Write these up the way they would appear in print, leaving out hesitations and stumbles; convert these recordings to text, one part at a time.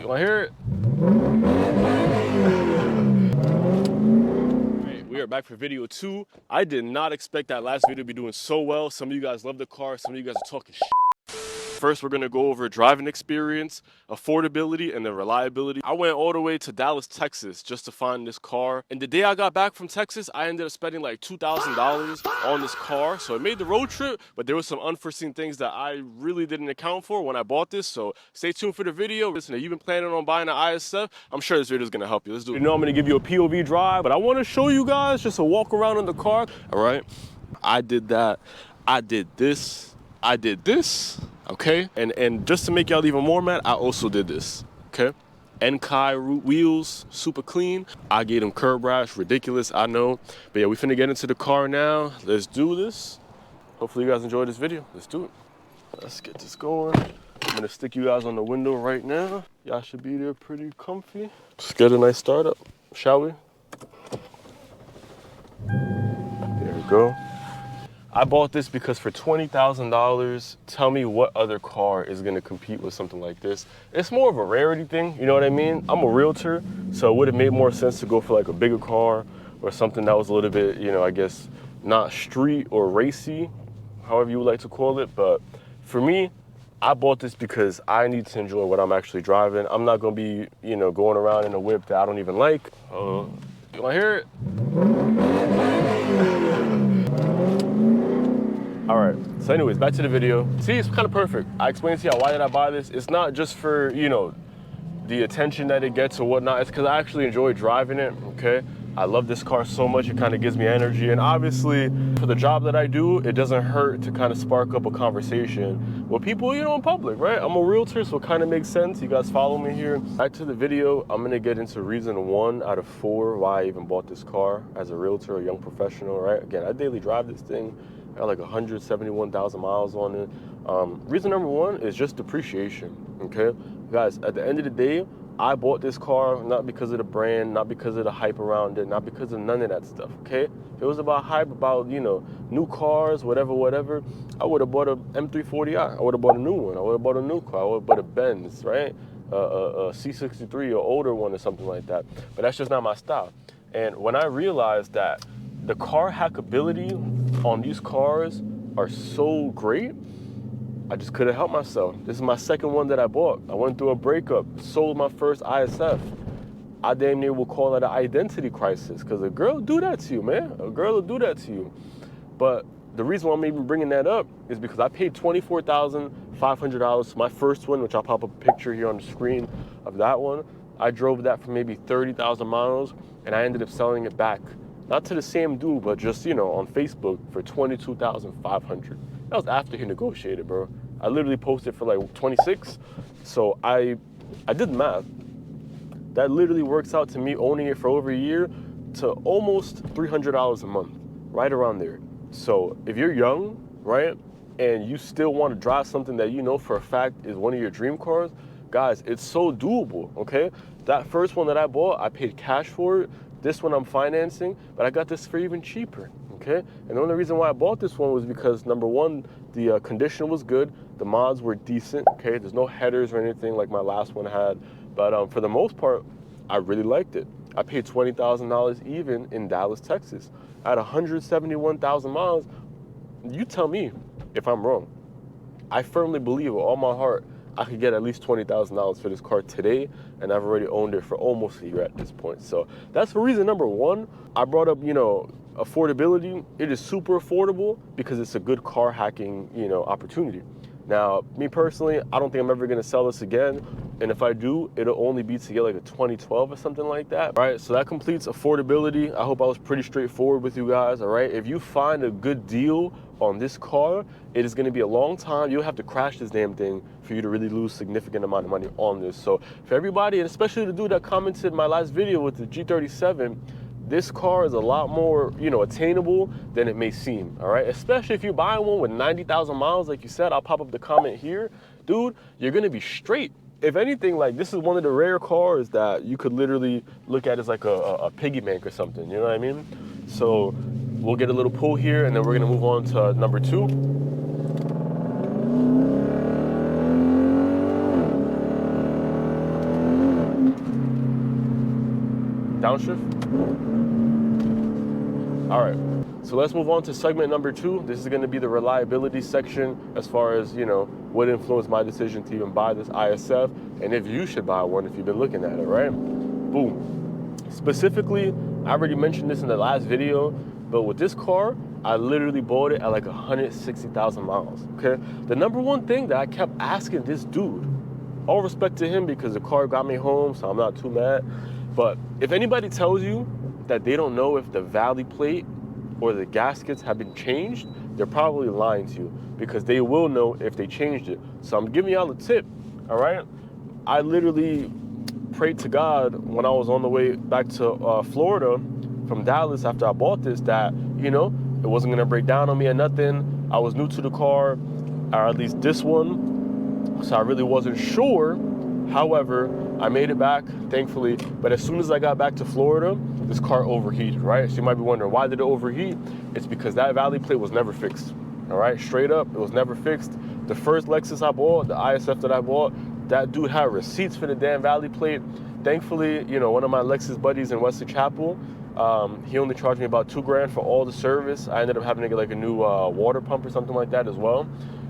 You wanna hear it? Hey, we are back for video 2. I did not expect that last video to be doing so well. Some of you guys love the car, some of you guys are talking shit. First, we're gonna go over driving experience, affordability, and then reliability. I went all the way to Dallas, Texas just to find this car. And the day I got back from Texas, I ended up spending like $2,000 on this car. So it made the road trip, but there was some unforeseen things that I really didn't account for when I bought this. So stay tuned for the video. Listen, if you've been planning on buying an IS-F, I'm sure this video is gonna help you. Let's do it. You know I'm gonna give you a POV drive, but I wanna show you guys just a walk around in the car, all right? I did that, I did this, I did this. Okay, and just to make y'all even more mad, I also did this. Okay, Enkai wheels, super clean. I gave them curb rash, ridiculous, I know. But yeah, we finna get into the car now. Let's do this. Hopefully you guys enjoyed this video. Let's do it. Let's get this going. I'm gonna stick you guys on the window right now. Y'all should be there pretty comfy. Let's get a nice startup, shall we? There we go. I bought this because for $20,000, tell me what other car is gonna compete with something like this. It's more of a rarity thing, you know what I mean? I'm a realtor, so it would have made more sense to go for like a bigger car or something that was a little bit, you know, I guess, not street or racy, however you would like to call it. But for me, I bought this because I need to enjoy what I'm actually driving. I'm not gonna be, you know, going around in a whip that I don't even like. You wanna hear it? All right, so anyways, back to the video. See, it's kind of perfect. I explained to y'all why did I buy this. It's not just for, you know, the attention that it gets or whatnot. It's because I actually enjoy driving it, okay? I love this car so much, it kind of gives me energy. And obviously, for the job that I do, it doesn't hurt to kind of spark up a conversation with people, you know, in public, right? I'm a realtor, so it kind of makes sense. You guys follow me here. Back to the video, I'm gonna get into reason 1 out of 4 why I even bought this car as a realtor, a young professional, right? Again, I daily drive this thing. I got like 171,000 miles on it. Reason number 1 is just depreciation, okay? Guys, at the end of the day, I bought this car not because of the brand, not because of the hype around it, not because of none of that stuff, okay? If it was about hype, about, you know, new cars, whatever, I would have bought a M340i. I would have bought a new one. I would have bought a new car. I would have bought a Benz, right? A C63 or older one or something like that. But that's just not my style. And when I realized that the car hackability on these cars are so great, I just couldn't help myself. This is my second one that I bought. I went through a breakup, sold my first IS-F. I damn near will call it an identity crisis because a girl will do that to you, man. A girl will do that to you. But the reason why I'm even bringing that up is because I paid $24,500 for my first one, which I'll pop up a picture here on the screen of that one. I drove that for maybe 30,000 miles and I ended up selling it back. Not to the same dude, but just, you know, on Facebook for $22,500. That was after he negotiated, bro. I literally posted for like 26. So I did the math. That literally works out to me owning it for over a year to almost $300 a month, right around there. So if you're young, right, and you still want to drive something that you know for a fact is one of your dream cars, guys, it's so doable, okay? That first one that I bought, I paid cash for it. This one I'm financing, but I got this for even cheaper, okay? And the only reason why I bought this one was because, number 1, the condition was good, the mods were decent, okay? There's no headers or anything like my last one had, but for the most part, I really liked it. I paid $20,000 even in Dallas, Texas. I had 171,000 miles. You tell me if I'm wrong. I firmly believe with all my heart I could get at least $20,000 for this car today, and I've already owned it for almost a year at this point. So that's the reason number 1. I brought up, you know, affordability. It is super affordable because it's a good car hacking, you know, opportunity. Now, me personally, I don't think I'm ever gonna sell this again. And if I do, it'll only be to get like a 2012 or something like that. All right, so that completes affordability. I hope I was pretty straightforward with you guys, all right? If you find a good deal on this car, it is gonna be a long time. You'll have to crash this damn thing for you to really lose significant amount of money on this. So for everybody, and especially the dude that commented in my last video with the G37, this car is a lot more, you know, attainable than it may seem, all right? Especially if you're buying one with 90,000 miles, like you said, I'll pop up the comment here. Dude, you're gonna be straight. If anything, like, this is one of the rare cars that you could literally look at as like a piggy bank or something, you know what I mean? So we'll get a little pull here and then we're gonna move on to number 2. Downshift. All right, so let's move on to segment number 2. This is gonna be the reliability section as far as, you know, what influenced my decision to even buy this ISF and if you should buy one if you've been looking at it, right? Boom. Specifically, I already mentioned this in the last video, but with this car, I literally bought it at like 160,000 miles, okay? The number one thing that I kept asking this dude, all respect to him because the car got me home, so I'm not too mad, but if anybody tells you that they don't know if the valley plate or the gaskets have been changed, they're probably lying to you because they will know if they changed it. So I'm giving y'all a tip, all right? I literally prayed to God when I was on the way back to Florida from Dallas after I bought this that, you know, it wasn't gonna break down on me or nothing. I was new to the car, or at least this one, so I really wasn't sure. However, I made it back, thankfully, but as soon as I got back to Florida, this car overheated, right? So you might be wondering, why did it overheat? It's because that valley plate was never fixed, all right? Straight up, it was never fixed. The first Lexus I bought, the ISF that I bought, that dude had receipts for the damn valley plate. Thankfully, you know, one of my Lexus buddies in Wesley Chapel, he only charged me about $2 grand for all the service. I ended up having to get like a new water pump or something like that as well,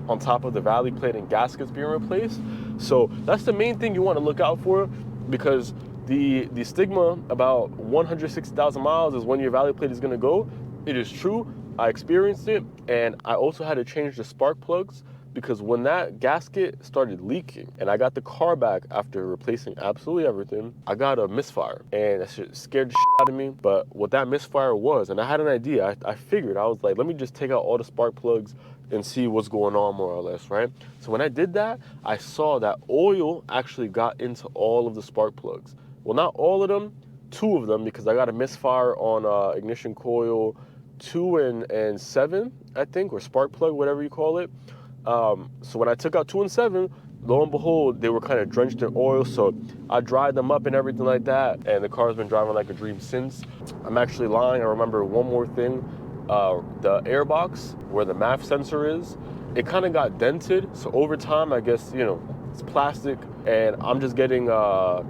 on top of the valley plate and gaskets being replaced. So that's the main thing you want to look out for, because the stigma about 160,000 miles is when your valley plate is going to go. It is true. I experienced it, and I also had to change the spark plugs because when that gasket started leaking and I got the car back after replacing absolutely everything, I got a misfire, and that shit scared the shit out of me. But what that misfire was, and I had an idea, I figured, I was like, let me just take out all the spark plugs and see what's going on more or less, right? So when I did that, I saw that oil actually got into all of the spark plugs. Well, not all of them, 2 of them, because I got a misfire on ignition coil 2 and 7, I think, or spark plug, whatever you call it. So when I took out 2 and 7, lo and behold, they were kind of drenched in oil. So I dried them up and everything like that, and the car's been driving like a dream since. I'm actually lying. I remember one more thing. The airbox where the MAF sensor is, it kind of got dented. So over time, I guess, you know, it's plastic, and I'm just getting mass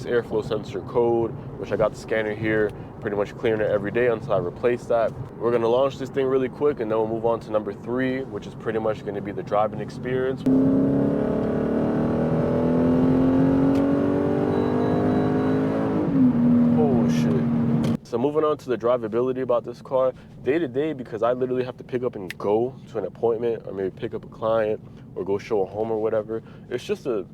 airflow sensor code, which I got the scanner here, pretty much clearing it every day until I replace that. We're gonna launch this thing really quick, and then we'll move on to number 3, which is pretty much gonna be the driving experience. Oh shit. So moving on to the drivability about this car, day to day, because I literally have to pick up and go to an appointment, or maybe pick up a client, or go show a home or whatever. It's just an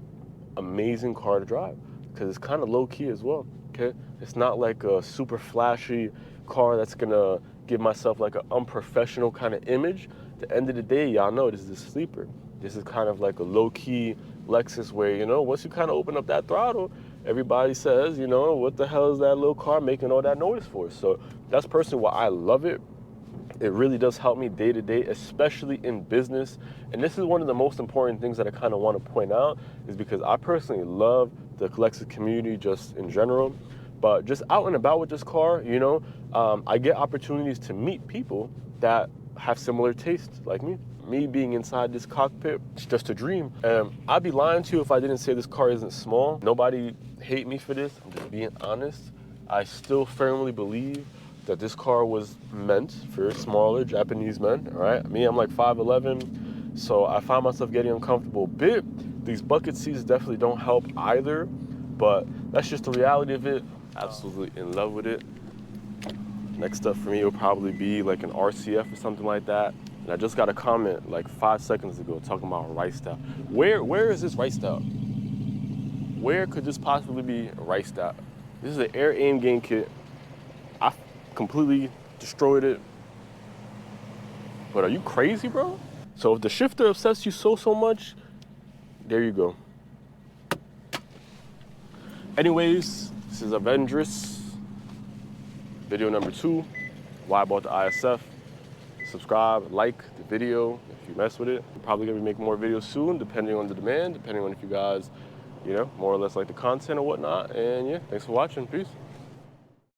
amazing car to drive, because it's kind of low key as well, okay? It's not like a super flashy car that's gonna give myself like an unprofessional kind of image. At the end of the day, y'all know this is a sleeper. This is kind of like a low key Lexus where, you know, once you kind of open up that throttle, everybody says, you know, what the hell is that little car making all that noise for? So that's personally why I love it. It really does help me day to day, especially in business. And this is one of the most important things that I kind of want to point out, is because I personally love the Lexus community just in general. But just out and about with this car, you know, I get opportunities to meet people that have similar tastes like me. Me being inside this cockpit, it's just a dream. I'd be lying to you if I didn't say this car isn't small. Nobody hate me for this, I'm just being honest. I still firmly believe that this car was meant for smaller Japanese men, all right? Me, I'm like 5'11", so I find myself getting uncomfortable a bit. These bucket seats definitely don't help either, but that's just the reality of it. Absolutely in love with it. Next up for me will probably be like an RCF or something like that. And I just got a comment like 5 seconds ago talking about rice style. Where is this rice style? Where could this possibly be a rice style? This is an air aim gain kit. I completely destroyed it. But are you crazy, bro? So if the shifter upsets you so much, there you go. Anyways, this is Avenidris. Video number 2, why I bought the ISF. Subscribe, like the video if you mess with it. I'm probably gonna be making more videos soon, depending on the demand, depending on if you guys, you know, more or less like the content or whatnot. And yeah, thanks for watching, peace.